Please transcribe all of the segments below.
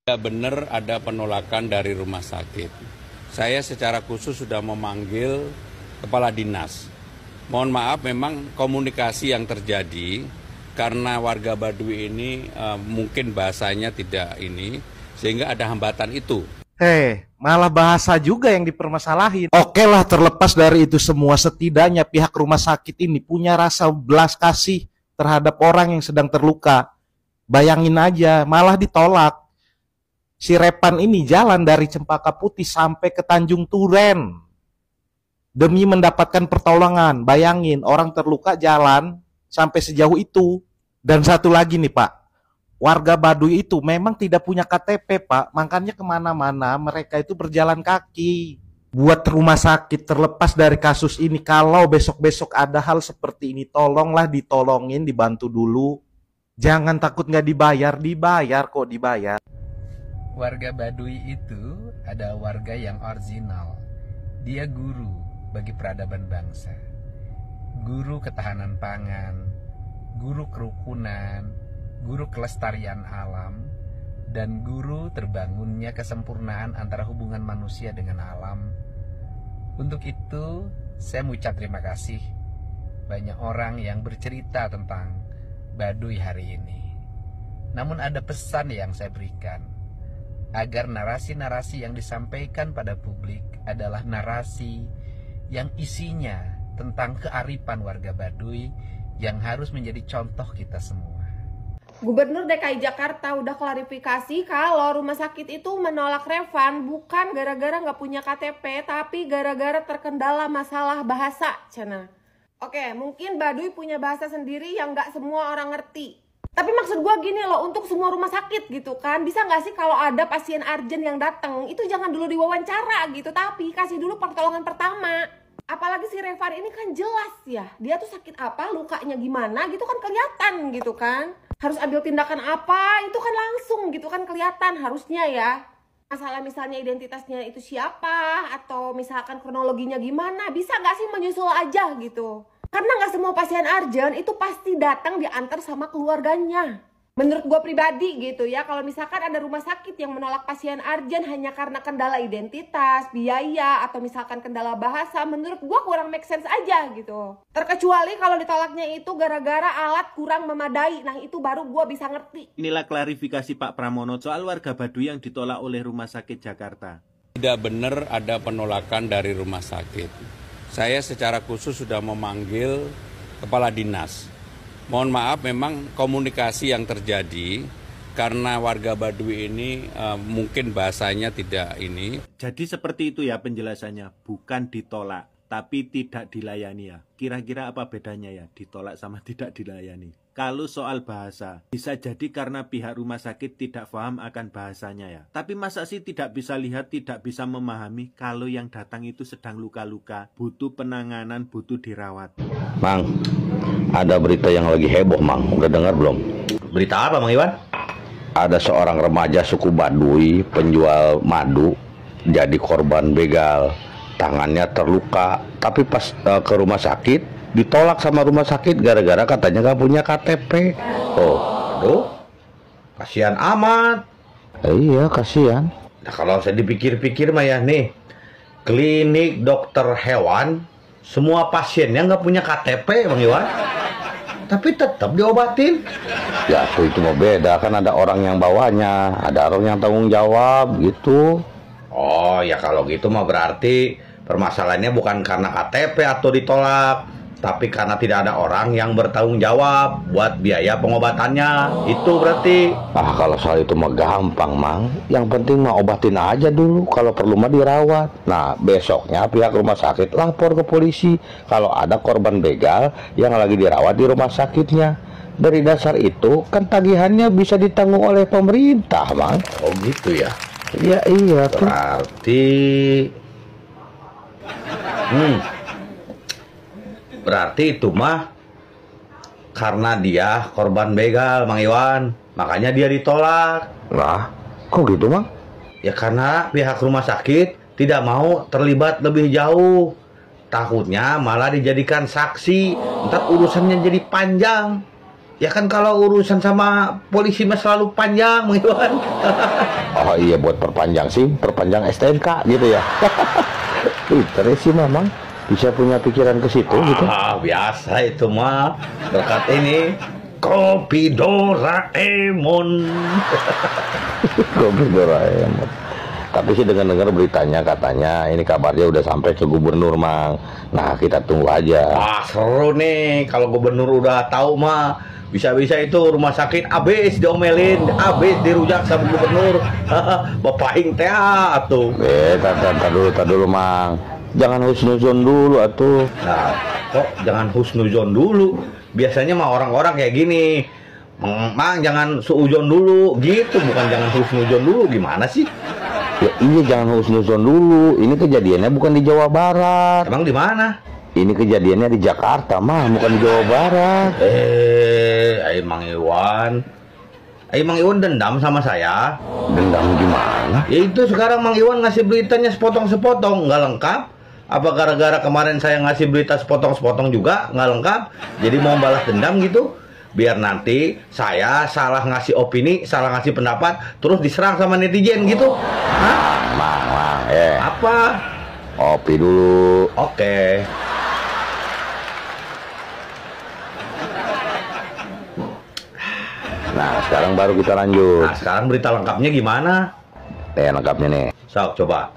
Tidak benar ada penolakan dari rumah sakit. Saya secara khusus sudah memanggil kepala dinas. Mohon maaf, memang komunikasi yang terjadi karena warga Baduy ini mungkin bahasanya tidak ini, sehingga ada hambatan itu. Malah bahasa juga yang dipermasalahin. Oke lah, terlepas dari itu semua, setidaknya pihak rumah sakit ini punya rasa belas kasih terhadap orang yang sedang terluka. Bayangin aja, malah ditolak. Si Repan ini jalan dari Cempaka Putih sampai ke Tanjung Duren demi mendapatkan pertolongan. Bayangin, orang terluka jalan sampai sejauh itu. Dan satu lagi nih Pak, warga Baduy itu memang tidak punya KTP Pak, makanya kemana-mana mereka itu berjalan kaki. Buat rumah sakit terlepas dari kasus ini, kalau besok-besok ada hal seperti ini, tolonglah ditolongin, dibantu dulu. Jangan takut nggak dibayar, dibayar kok, dibayar. Warga Baduy itu ada warga yang original. Dia guru bagi peradaban bangsa, guru ketahanan pangan, guru kerukunan, guru kelestarian alam, dan guru terbangunnya kesempurnaan antara hubungan manusia dengan alam. Untuk itu, saya mengucap terima kasih banyak orang yang bercerita tentang Baduy hari ini. Namun ada pesan yang saya berikan, agar narasi-narasi yang disampaikan pada publik adalah narasi yang isinya tentang kearifan warga Baduy yang harus menjadi contoh kita semua. Gubernur DKI Jakarta udah klarifikasi kalau rumah sakit itu menolak Revan bukan gara-gara nggak punya KTP, tapi gara-gara terkendala masalah bahasa, Cana. Oke, mungkin Baduy punya bahasa sendiri yang nggak semua orang ngerti. Tapi maksud gue gini loh, untuk semua rumah sakit gitu kan, bisa nggak sih kalau ada pasien urgent yang datang, itu jangan dulu diwawancara gitu, tapi kasih dulu pertolongan pertama. Apalagi si Revan ini kan jelas ya, dia tuh sakit apa, lukanya gimana gitu kan kelihatan gitu kan. Harus ambil tindakan apa, itu kan langsung gitu kan kelihatan harusnya ya. Masalah misalnya identitasnya itu siapa, atau misalkan kronologinya gimana, bisa nggak sih menyusul aja gitu. Karena nggak semua pasien urgent itu pasti datang diantar sama keluarganya. Menurut gue pribadi gitu ya, kalau misalkan ada rumah sakit yang menolak pasien urgent hanya karena kendala identitas, biaya, atau misalkan kendala bahasa, menurut gue kurang make sense aja gitu. Terkecuali kalau ditolaknya itu gara-gara alat kurang memadai, nah itu baru gue bisa ngerti. Inilah klarifikasi Pak Pramono soal warga Baduy yang ditolak oleh Rumah Sakit Jakarta. Tidak benar ada penolakan dari rumah sakit. Saya secara khusus sudah memanggil kepala dinas. Mohon maaf, memang komunikasi yang terjadi karena warga Baduy ini mungkin bahasanya tidak ini. Jadi seperti itu ya penjelasannya, bukan ditolak, tapi tidak dilayani ya. Kira-kira apa bedanya ya, ditolak sama tidak dilayani? Kalau soal bahasa, bisa jadi karena pihak rumah sakit tidak paham akan bahasanya ya. Tapi masa sih tidak bisa lihat, tidak bisa memahami kalau yang datang itu sedang luka-luka, butuh penanganan, butuh dirawat. Mang, ada berita yang lagi heboh, Mang. Udah dengar belum? Berita apa, Mang Iwan? Ada seorang remaja suku Baduy, penjual madu, jadi korban begal. Tangannya terluka, tapi pas ke rumah sakit ditolak sama rumah sakit gara-gara katanya nggak punya KTP. Oh, aduh, kasihan amat. Iya, kasihan. Nah, kalau saya dipikir-pikir mah ya nih, klinik dokter hewan, semua pasiennya nggak punya KTP, Bang Iwan, tapi tetap diobatin. Ya, itu mah beda, kan ada orang yang bawanya, ada orang yang tanggung jawab gitu. Oh, ya kalau gitu mah berarti permasalahannya bukan karena KTP atau ditolak, tapi karena tidak ada orang yang bertanggung jawab buat biaya pengobatannya. Itu berarti. Ah, kalau soal itu mah gampang, Mang. Yang penting mah obatin aja dulu, kalau perlu mah dirawat. Nah, besoknya pihak rumah sakit lapor ke polisi kalau ada korban begal yang lagi dirawat di rumah sakitnya. Dari dasar itu kan tagihannya bisa ditanggung oleh pemerintah, Mang. Oh gitu ya. Iya, iya. Berarti berarti itu mah karena dia korban begal, Mang Iwan, makanya dia ditolak. Lah, kok gitu, Mang? Ya karena pihak rumah sakit tidak mau terlibat lebih jauh. Takutnya malah dijadikan saksi, ntar urusannya jadi panjang. Ya kan kalau urusan sama polisi mah selalu panjang, Mang Iwan. Oh iya, buat perpanjang SIM, perpanjang STNK gitu ya. Pinter sih memang, bisa punya pikiran ke situ gitu. Biasa itu mah berkat ini kopi Doraemon. Kopi Doraemon. Tapi sih dengar-dengar beritanya katanya ini kabarnya udah sampai ke gubernur, Mang. Nah, kita tunggu aja. Seru nih kalau gubernur udah tahu mah. Bisa-bisa itu rumah sakit abis diomelin, abis dirujak sama gubernur. Bapak ing teh atuh. Tar dulu, Mang. Jangan husnuzon dulu atuh. Nah, kok jangan husnuzon dulu? Biasanya mah orang-orang kayak gini. Mang, jangan suujon dulu gitu, bukan jangan husnuzon dulu. Gimana sih? Ya iya, jangan husnuzon dulu. Ini kejadiannya bukan di Jawa Barat. Emang di mana? Ini kejadiannya di Jakarta, mah, bukan di Jawa Barat. Ayo Mang Iwan. Mang Iwan dendam sama saya. Dendam gimana? Ya itu sekarang Mang Iwan ngasih beritanya sepotong-sepotong, nggak lengkap. Apa gara-gara kemarin saya ngasih berita sepotong-sepotong juga nggak lengkap? Jadi mau balas dendam gitu? Biar nanti saya salah ngasih opini, salah ngasih pendapat, terus diserang sama netizen gitu. Hah? Mang, Apa? Kopi dulu. Oke. Nah, sekarang baru kita lanjut. Nah, sekarang berita lengkapnya gimana? Lengkapnya nih. Sok, coba.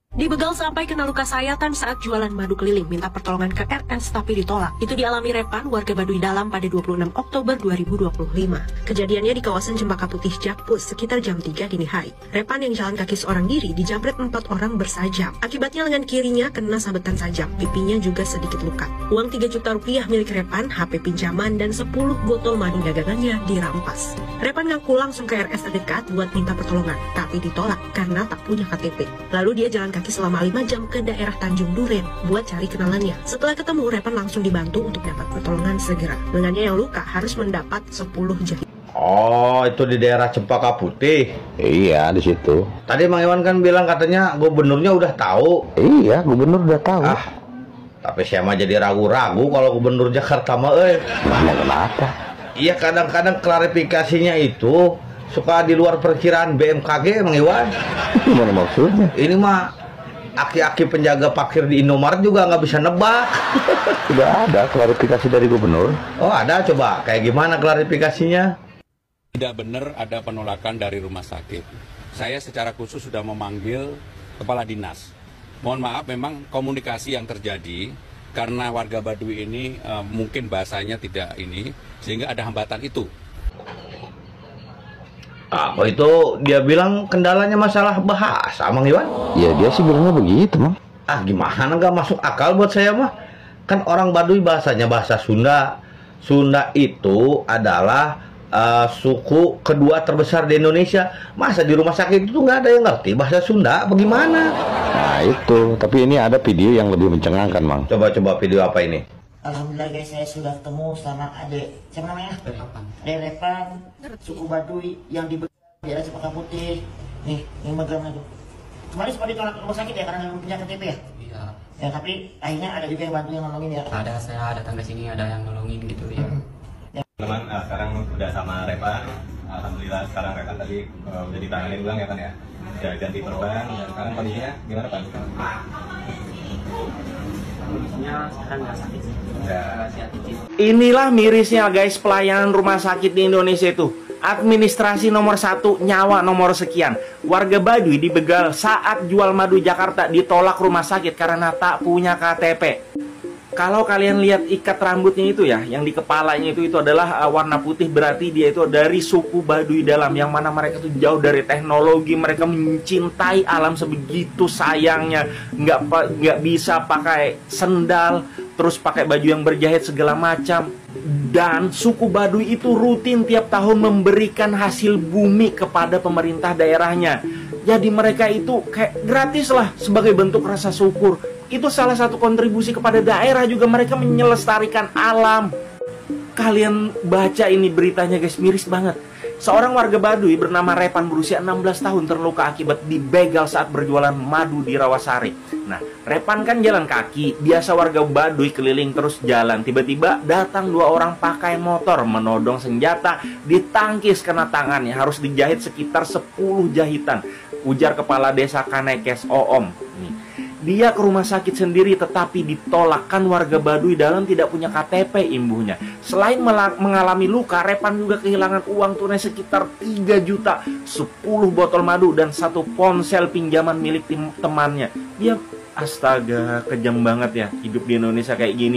Dibegal sampai kena luka sayatan saat jualan madu keliling, minta pertolongan ke RS tapi ditolak. Itu dialami Repan, warga Baduy Dalam pada 26 Oktober 2025. Kejadiannya di kawasan Cempaka Putih, Jakpus, sekitar jam 3 dini hari. Repan yang jalan kaki seorang diri dijamret 4 orang bersajam. Akibatnya lengan kirinya kena sabetan sajam, pipinya juga sedikit luka. Uang 3 juta rupiah milik Repan, HP pinjaman, dan 10 botol madu dagangannya dirampas. Repan ngaku langsung ke RS terdekat buat minta pertolongan, tapi ditolak karena tak punya KTP. Lalu dia jalan kaki selama 5 jam ke daerah Tanjung Duren buat cari kenalannya. Setelah ketemu, Repan langsung dibantu untuk dapat pertolongan segera. Lengannya yang luka harus mendapat 10 jahit. Oh, itu di daerah Cempaka Putih. Iya, di situ. Tadi Mang Iwan kan bilang katanya gubernurnya udah tahu. Iya, gubernur udah tahu. Tapi saya mah jadi ragu-ragu kalau gubernur Jakarta mah, Emang kenapa? Iya, kadang-kadang klarifikasinya itu suka di luar perkiraan BMKG, Mang Iwan. Gimana maksudnya? Ini mah aki-aki penjaga parkir di Indomaret juga nggak bisa nebak. Sudah ada klarifikasi dari gubernur. Oh, ada, coba. Kayak gimana klarifikasinya? Tidak benar ada penolakan dari rumah sakit. Saya secara khusus sudah memanggil kepala dinas. Mohon maaf, memang komunikasi yang terjadi karena warga Baduy ini mungkin bahasanya tidak ini, sehingga ada hambatan itu. Oh, itu dia bilang kendalanya masalah bahasa, Mang Iwan? Ya dia sih bilangnya begitu, Mang. Gimana nggak masuk akal buat saya mah? Kan orang Baduy bahasanya bahasa Sunda. Sunda itu adalah suku kedua terbesar di Indonesia. Masa di rumah sakit itu nggak ada yang ngerti bahasa Sunda? Bagaimana? Nah itu, tapi ini ada video yang lebih mencengangkan, Mang. Coba video apa ini? Alhamdulillah guys, saya sudah ketemu sama adik, siapa namanya? Adik Repan, suku Baduy yang di daerah Cempaka Putih. Nih, yang megangnya tuh. Kemarin sempat ditolak ke rumah sakit ya karena nggak punya KTP ya? Iya. Ya tapi akhirnya ada juga yang bantu, yang nolongin ya? Ada, saya datang ke sini ada yang nolongin gitu ya. Teman, sekarang udah sama Repan. Alhamdulillah sekarang Repan tadi udah ditanganin ulang ya Pan ya. Udah ganti perban dan sekarang kondisinya gimana Pan? Kondisinya sekarang nggak sakit sih. Inilah mirisnya guys pelayanan rumah sakit di Indonesia itu. Administrasi nomor 1, nyawa nomor sekian. Warga Baduy dibegal saat jual madu Jakarta, ditolak rumah sakit karena tak punya KTP. Kalau kalian lihat ikat rambutnya itu ya, yang di kepalanya itu adalah warna putih, berarti dia itu dari suku Baduy Dalam, yang mana mereka tuh jauh dari teknologi, mereka mencintai alam sebegitu sayangnya, nggak bisa pakai sendal, terus pakai baju yang berjahit segala macam. Dan suku Baduy itu rutin tiap tahun memberikan hasil bumi kepada pemerintah daerahnya. Jadi mereka itu kayak gratis lah sebagai bentuk rasa syukur. Itu salah satu kontribusi kepada daerah juga, mereka menyelestarikan alam. Kalian baca ini beritanya guys, miris banget. Seorang warga Baduy bernama Repan berusia 16 tahun terluka akibat dibegal saat berjualan madu di Rawasari. Nah, Repan kan jalan kaki, biasa warga Baduy keliling terus jalan. Tiba-tiba datang 2 orang pakai motor, menodong senjata, ditangkis kena tangannya, harus dijahit sekitar 10 jahitan. Ujar Kepala Desa Kanekes Oom. Nih, dia ke rumah sakit sendiri tetapi ditolak, kan warga Baduy dalam tidak punya KTP, imbuhnya. Selain mengalami luka, Repan juga kehilangan uang tunai sekitar 3 juta, 10 botol madu dan 1 ponsel pinjaman milik temannya. Ya astaga, kejam banget ya hidup di Indonesia kayak gini.